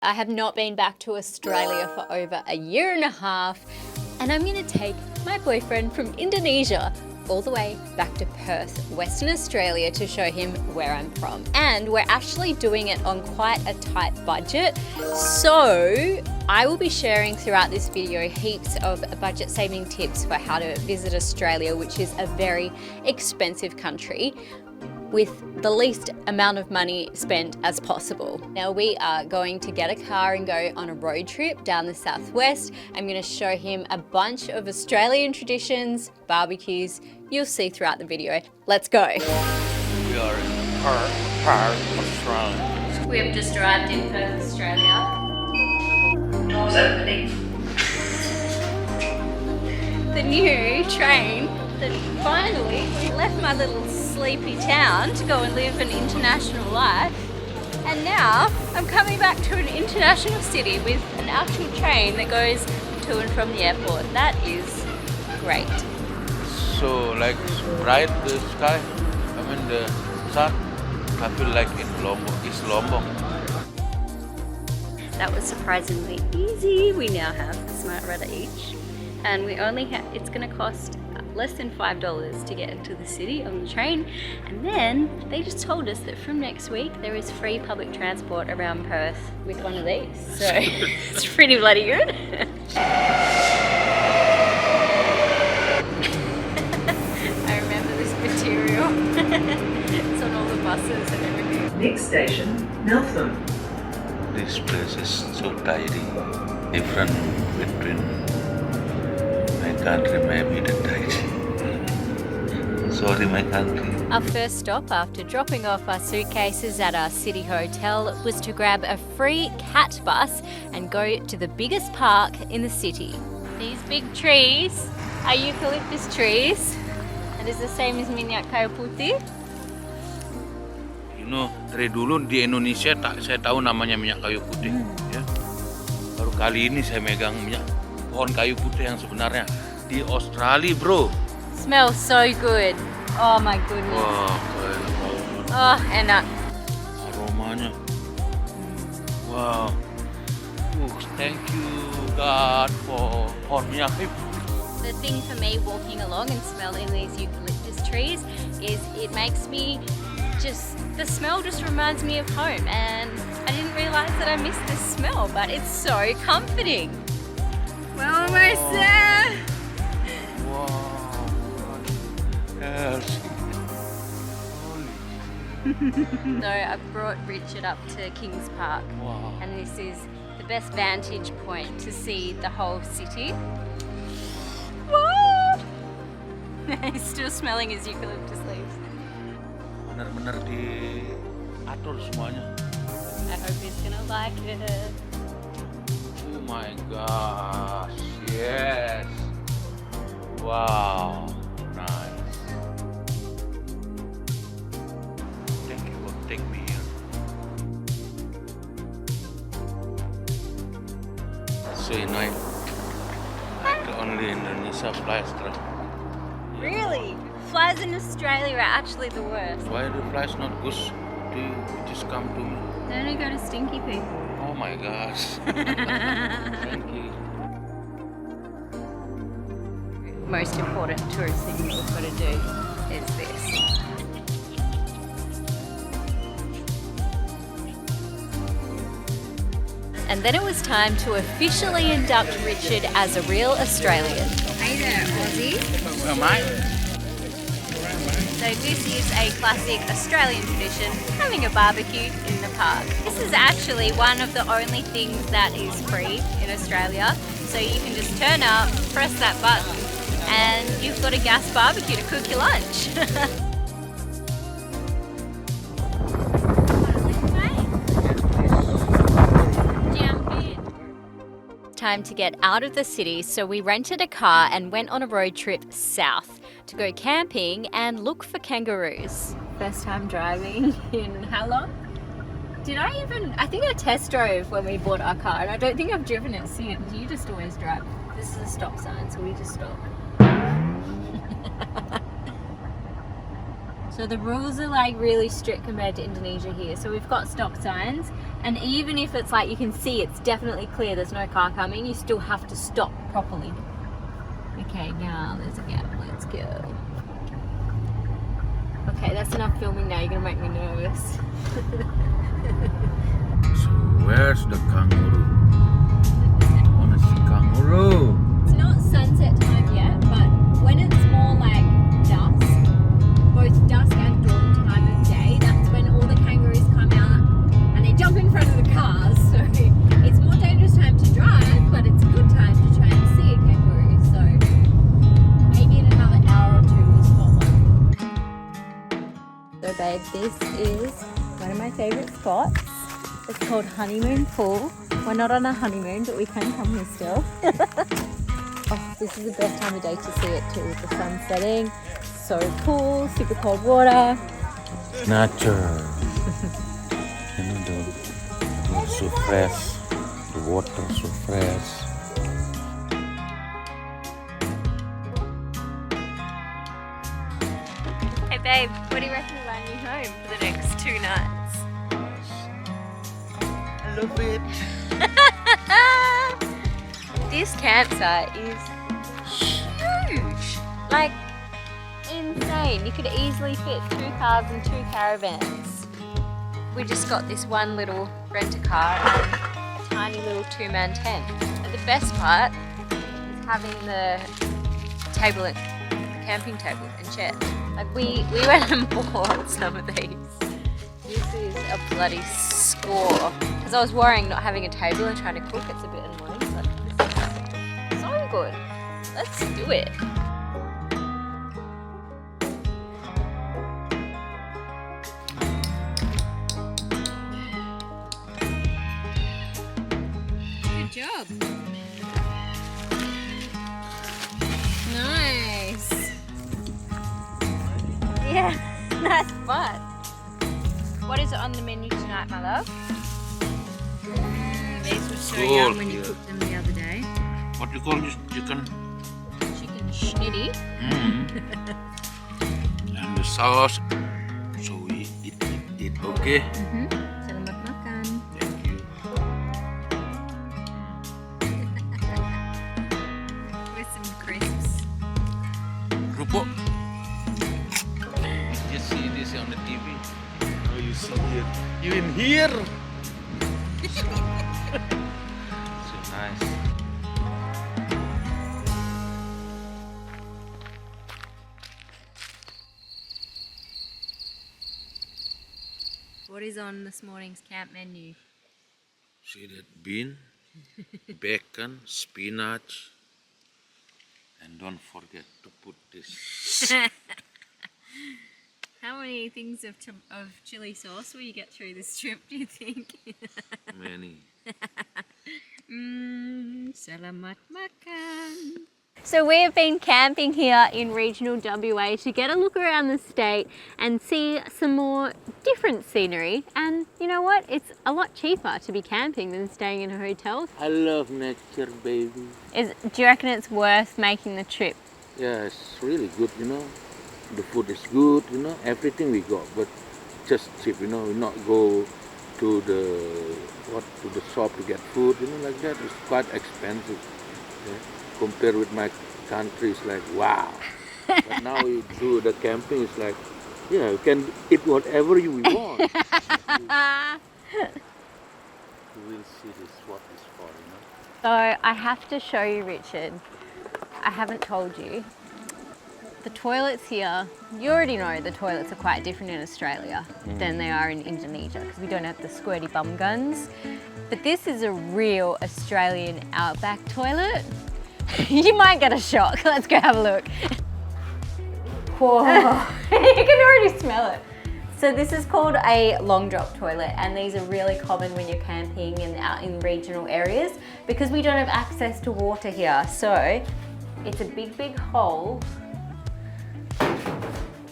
I have not been back to Australia for over a year and a half, and I'm gonna take my boyfriend from Indonesia all the way back to Perth, Western Australia to show him where I'm from. And we're actually doing it on quite a tight budget. So I will be sharing throughout this video heaps of budget saving tips for how to visit Australia, which is a very expensive country, with the least amount of money spent as possible. Now we are going to get a car and go on a road trip down the southwest. I'm going to show him a bunch of Australian traditions, barbecues, you'll see throughout the video. Let's go. We are in Perth, Australia. We have just arrived in Perth, Australia. Doors opening. The new train that finally left my little sleepy town to go and live an international life, and now I'm coming back to an international city with an actual train that goes to and from the airport. That is great. So like bright the sky, I mean the sun. I feel like in Lombok, East Lombok. That was surprisingly easy. We now have a smart rudder each, and we only have, it's going to cost less than $5 to get into the city on the train. And then they just told us that from next week there is free public transport around Perth with one of these, so it's pretty bloody good. I remember this material. It's on all the buses and everything. Next station, Middleton. This place is so tidy, different between my country, maybe the tidy. Sorry, my country. Our first stop after dropping off our suitcases at our city hotel was to grab a free cat bus and go to the biggest park in the city. These big trees are eucalyptus trees, and it's the same as minyak kayu putih. You know, dari dulu di Indonesia saya tahu namanya minyak kayu putih. Ya. Baru kali ini saya megang minyak pohon kayu putih yang sebenarnya di Australia, bro. Smells so good. Oh my goodness. Wah, Oh, enak. aromanya. Wow. Thank you God for pohon minyak kayu putih. The thing for me walking along and smelling these eucalyptus trees is it makes me the smell just reminds me of home, and I didn't realize that I missed this smell, but it's so comforting. We're almost there. Wow. Yes. So I brought Richard up to Kings Park, Wow. and this is the best vantage point to see the whole city. What? He's still smelling his eucalyptus leaves. Benar-benar diatur semuanya. I hope he's gonna like it. Oh my gosh, yes. Wow, nice. Thank you for taking me here. So you know, the only Indonesia flies there. Really? Flies in Australia are actually the worst. Why the flies not good? Do you just come to me? They only go to stinky people. Oh my gosh. Thank you. Most important tourist thing that we've got to do is this. And then it was time to officially induct Richard as a real Australian. Hey there, Aussie. Where am I? So this is a classic Australian tradition, having a barbecue in the park. This is actually one of the only things that is free in Australia. So you can just turn up, press that button, and you've got a gas barbecue to cook your lunch. Time to get out of the city, so we rented a car and went on a road trip south to go camping and look for kangaroos. First time driving in how long? I think I test drove when we bought our car, and I don't think I've driven it since. You just always drive. This is a stop sign, so we just stop. So the rules are like really strict compared to Indonesia here. So we've got stop signs, And even if it's like you can see it's definitely clear, there's no car coming, you still have to stop properly. Okay, now there's a gap. Let's go. Okay, that's enough filming now. You're gonna make me nervous. So where's the kangaroo? I wanna see kangaroo. It's not sunset time yet, but when it's more like dusk, both dusk and dawn time of day, that's when all the kangaroos come out and they jump in front of the cars. So it's more dangerous time to drive, but it's a good time to try and see a kangaroo. So maybe in another hour or two we'll spot one. So babe, this is one of my favourite spots. It's called Honeymoon Pool. We're not on a honeymoon, but we can come here still. Oh, this is the best time of day to see it too, with the sun setting. So cool, super cold water. Nature. You know, the so fresh, the water so fresh. Hey babe, what do you reckon of our new home for the next 2 nights? I love it. This campsite is huge, like insane. You could easily fit 2 cars and 2 caravans. We just got this one little rent-a-car and a tiny little 2-man tent. And the best part is having the table, the camping table and chair. Like we went and bought some of these. This is a bloody score. Because I was worrying not having a table and trying to cook, it's a bit annoying, but this is so good. Let's do it. Good job. Nice. Yeah, nice spot. What is it on the menu tonight, my love? These were so Cool, young when you yeah. cooked them the other day. What do you call this chicken? Chicken schnitty. And the sauce. So we eat, okay? Selamat makan. Thank you. With some crisps. Kerupuk. You just see this on the TV. Oh, you see here. You in here? So nice. What is on this morning's camp menu? See that bean, bacon, spinach, and don't forget to put this. How many things of chili sauce will you get through this trip, do you think? Many. Selamat makan. So we have been camping here in regional WA to get a look around the state and see some more different scenery. And you know what? It's a lot cheaper to be camping than staying in a hotel. I love nature, baby. Do you reckon it's worth making the trip? Yeah, it's really good, you know. The food is good, you know, everything we got, but just cheap, you know. We not go to the shop to get food, you know, like that. It's quite expensive. Yeah. Compared with my country, it's like wow. But now we do the camping, it's like, yeah, you can eat whatever you want. You will see this what is for, you know. So I have to show you, Richard. I haven't told you. The toilets here, you already know the toilets are quite different in Australia than they are in Indonesia because we don't have the squirty bum guns. But this is a real Australian outback toilet. You might get a shock. Let's go have a look. Whoa, you can already smell it. So this is called a long drop toilet, and these are really common when you're camping and out in regional areas because we don't have access to water here. So it's a big hole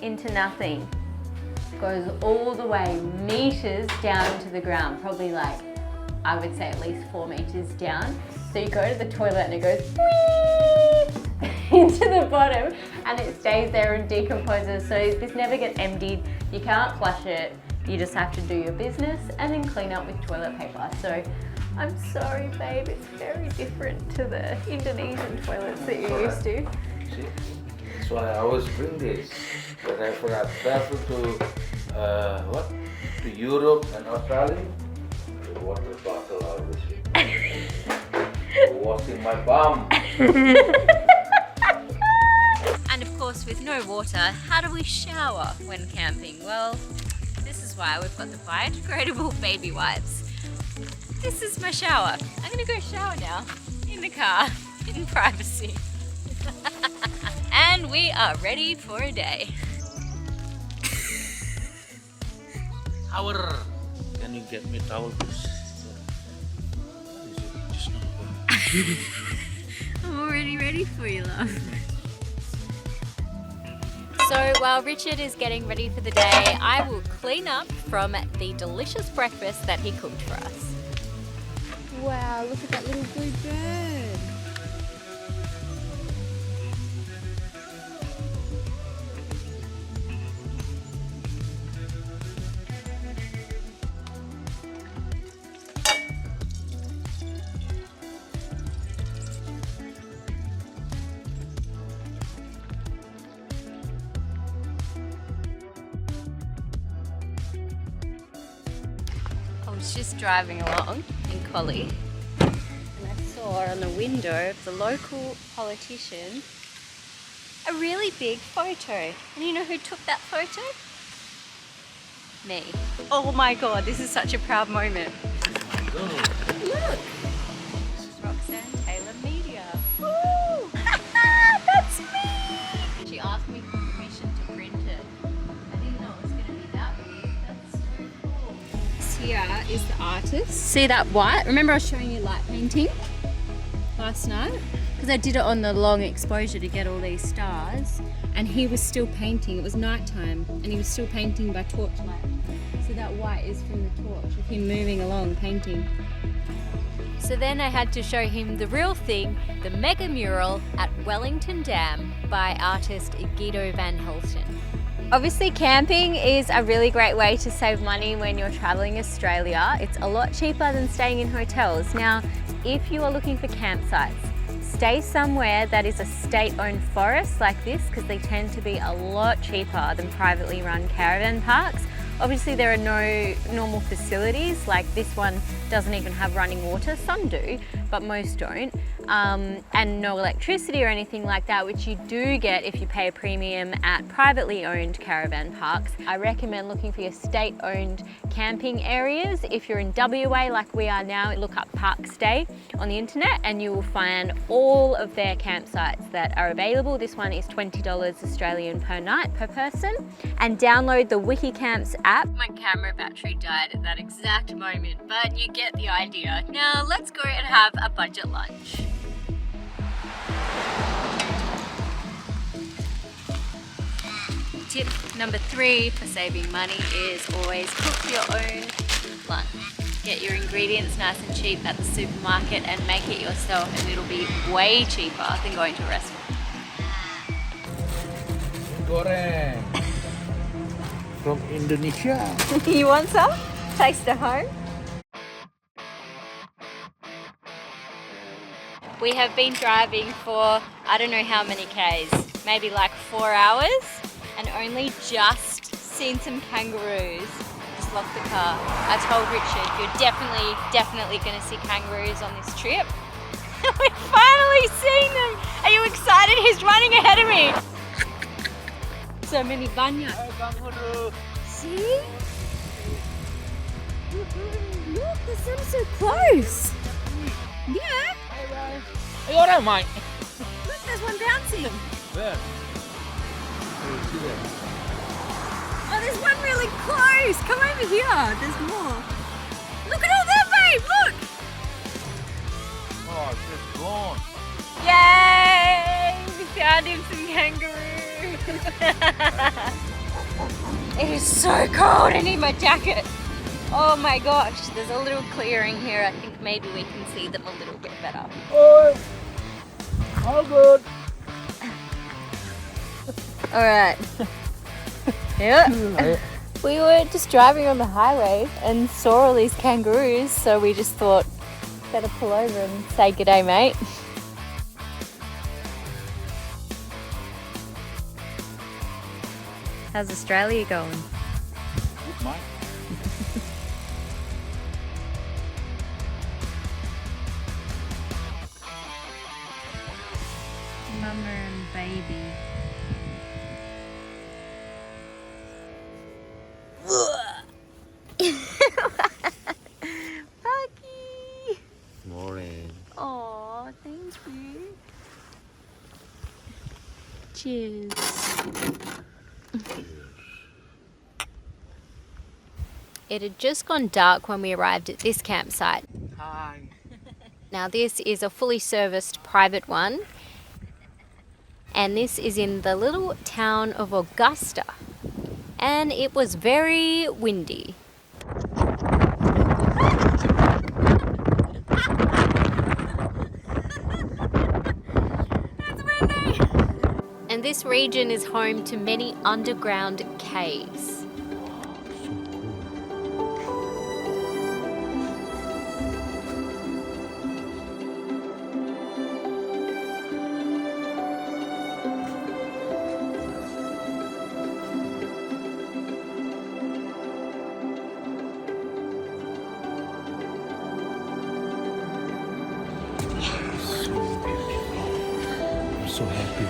into nothing. Goes all the way meters down into the ground, probably like, I would say at least 4 meters down. So you go to the toilet and it goes into the bottom and it stays there and decomposes. So this never gets emptied. You can't flush it. You just have to do your business and then clean up with toilet paper. So I'm sorry, babe, it's very different to the Indonesian toilets that you're used to. See? That's why I always bring this. Whenever I travel to to Europe and Australia, the water bottle always with me. Washing my bum. And of course, with no water, how do we shower when camping? Well, this is why we've got the biodegradable baby wipes. This is my shower. I'm gonna go shower now in the car in privacy. And we are ready for a day. Shower. Can you get me towel, please? Just not I'm already ready for you, love. So while Richard is getting ready for the day, I will clean up from the delicious breakfast that he cooked for us. Wow, look at that little blue bird. I was just driving along in Collie and I saw on the window of the local politician a really big photo. And you know who took that photo? Me. Oh my god, this is such a proud moment. Look! This is Roxanne Taylor Media. Woo! That's me! She asked me for permission to print it. I didn't know it was going to be that big. That's so cool. This here is the artist. See that white? Remember I was showing you light painting last night? Because I did it on the long exposure to get all these stars. And he was still painting. It was nighttime and he was still painting by torchlight. So that white is from the torch of him moving along painting. So then I had to show him the real thing, the mega mural at Wellington Dam by artist Guido van Helten. Obviously camping is a really great way to save money when you're traveling Australia. It's a lot cheaper than staying in hotels. Now, if you are looking for campsites, stay somewhere that is a state-owned forest like this because they tend to be a lot cheaper than privately run caravan parks. Obviously there are no normal facilities, like this one doesn't even have running water, some do, but most don't. And no electricity or anything like that, which you do get if you pay a premium at privately owned caravan parks. I recommend looking for your state-owned camping areas. If you're in WA like we are now, look up Park Stay on the internet and you will find all of their campsites that are available. This one is $20 Australian per night per person. And download the WikiCamps app. My camera battery died at that exact moment, but you get the idea. Now let's go and have a budget lunch. Tip number 3 for saving money is always cook your own lunch. Get your ingredients nice and cheap at the supermarket and make it yourself, and it'll be way cheaper than going to a restaurant. goreng. From Indonesia. You want some? Taste at home? We have been driving for I don't know how many Ks, maybe like 4 hours, and only just seen some kangaroos. Just locked the car. I told Richard, you're definitely gonna see kangaroos on this trip. We've finally seen them! Are you excited? He's running ahead of me! So many banyak. See? Look, there's some so close. Yeah. Hey, alright, mate. Look, there's one bouncing. Where? Oh, there's one really close. Come over here. There's more. Look at all that, babe. Look. Oh, it's just gone. Yay! We found him some kangaroo. It is so cold. I need my jacket. Oh my gosh. There's a little clearing here. I think maybe we can see them a little bit better. Oh, all good. All right. Yeah. We were just driving on the highway and saw all these kangaroos, so we just thought, better pull over and say g'day, mate. How's Australia going? Good, mate. Mama and baby. Bucky! Morning. Aw, thank you. Cheers. It had just gone dark when we arrived at this campsite. Hi. Now this is a fully serviced private one, and this is in the little town of Augusta, and it was very windy. And this region is home to many underground caves. So happy.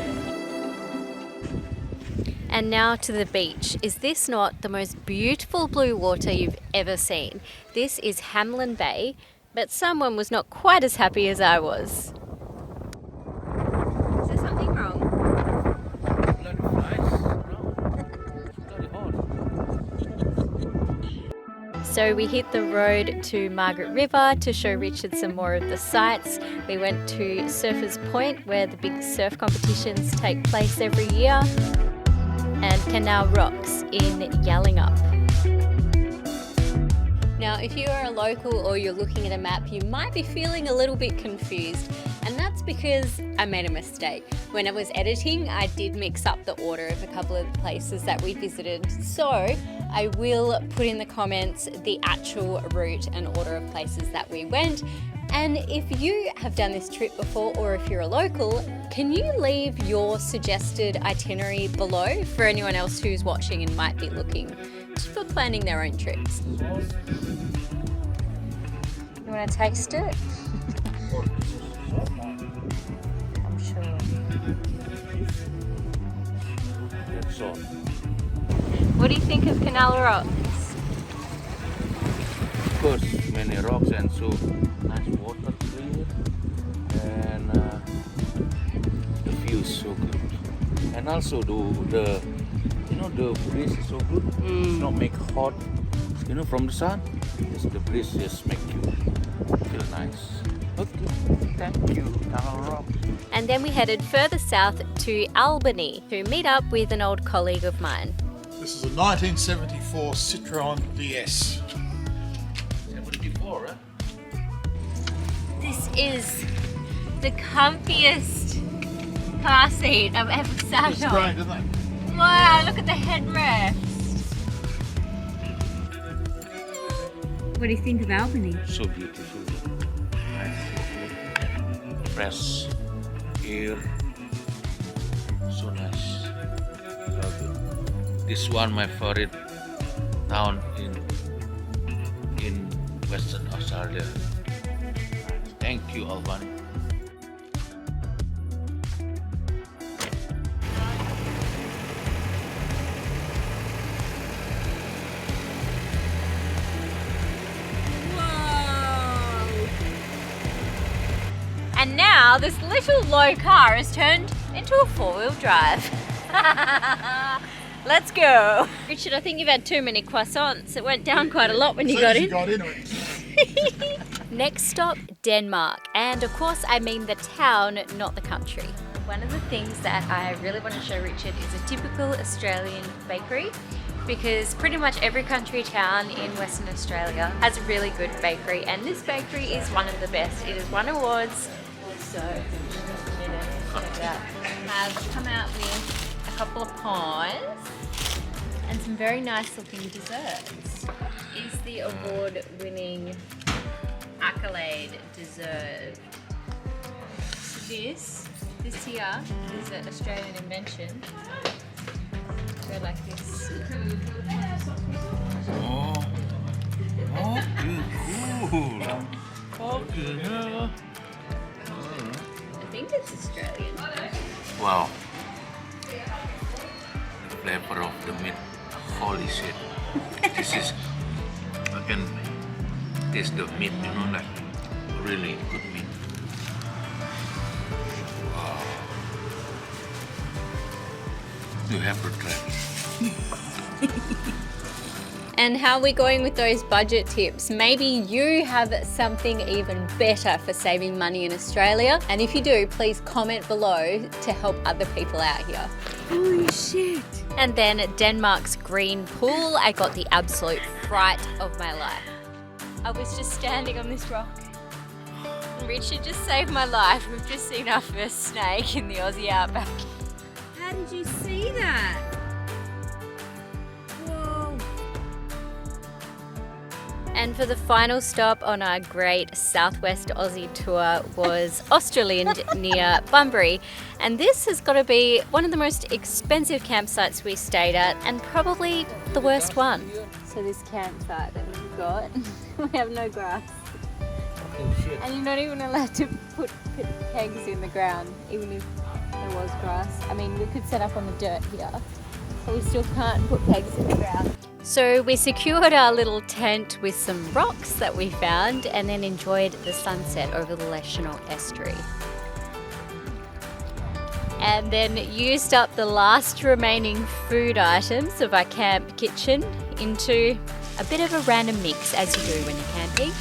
And now to the beach. Is this not the most beautiful blue water you've ever seen? This is Hamlin Bay, but someone was not quite as happy as I was. Is there something wrong? So we hit the road to Margaret River to show Richard some more of the sights. We went to Surfers Point, where the big surf competitions take place every year, and Canal Rocks in Yallingup. Now, if you are a local or you're looking at a map, you might be feeling a little bit confused, and that's because I made a mistake. When I was editing, I did mix up the order of a couple of the places that we visited, so I will put in the comments the actual route and order of places that we went. And if you have done this trip before, or if you're a local, can you leave your suggested itinerary below for anyone else who's watching and might be looking for planning their own trips? You want to taste it? I'm sure. That's all. What do you think of Canal Rocks? Of course, many rocks and so nice water clear, and the view is so good. And also the breeze is so good. It's not make hot, from the sun. The breeze just make you feel nice. Okay, thank you, Canal Rocks. And then we headed further south to Albany to meet up with an old colleague of mine. This is a 1974 Citroen DS. 74, huh? This is the comfiest car seat I've ever sat It's on. great, isn't it? Wow, look at the headrest. What do you think of Albany? So beautiful. Nice. Fresh air. So nice. Love it. This one my favorite town in Western Australia. Thank you, Albany. And now this little low car has turned into a four-wheel drive. Let's go. Richard, I think you've had too many croissants. It went down quite a lot when you got in. Next stop, Denmark. And of course, I mean the town, not the country. One of the things that I really want to show Richard is a typical Australian bakery, because pretty much every country town in Western Australia has a really good bakery, and this bakery is one of the best. It has won awards. So, just a minute, check it out. I've come out with a couple of pies, and some very nice looking desserts. Is the award-winning accolade deserved? This here is an Australian invention. Go like this. Oh, cool. Oh, I think it's Australian. wow. The flavor of the meat. Holy shit. This is, I can taste the meat, you know, like really good meat. Wow. You have to try. And how are we going with those budget tips? Maybe you have something even better for saving money in Australia. And if you do, please comment below to help other people out here. Holy shit. And then at Denmark's green pool, I got the absolute fright of my life. I was just standing on this rock. Richard just saved my life. We've just seen our first snake in the Aussie outback. How did you see that? And for the final stop on our great Southwest Aussie tour was Australind near Bunbury. And this has got to be one of the most expensive campsites we stayed at and probably the worst one. So this campsite that we've got, we have no grass. And you're not even allowed to put pegs in the ground, even if there was grass. I mean, we could set up on the dirt here, but we still can't put pegs in the ground. So we secured our little tent with some rocks that we found and then enjoyed the sunset over the Leschenault estuary. And then used up the last remaining food items of our camp kitchen into a bit of a random mix, as you do when you're camping.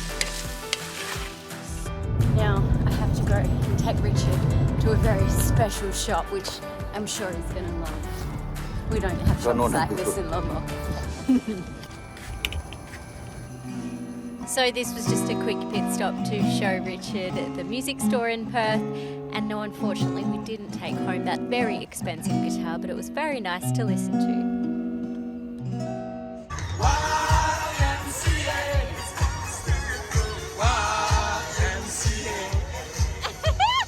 Now I have to go and take Richard to a very special shop, which I'm sure he's going to love. We don't have shops like this in Lombok. So this was just a quick pit stop to show Richard the music store in Perth, and no, unfortunately we didn't take home that very expensive guitar, but it was very nice to listen to.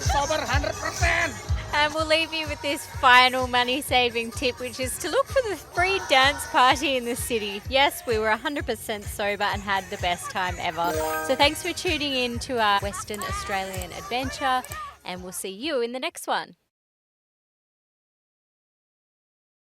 Sober 100%. And we'll leave you with this final money-saving tip, which is to look for the free dance party in the city. Yes, we were 100% sober and had the best time ever. So thanks for tuning in to our Western Australian adventure, and we'll see you in the next one.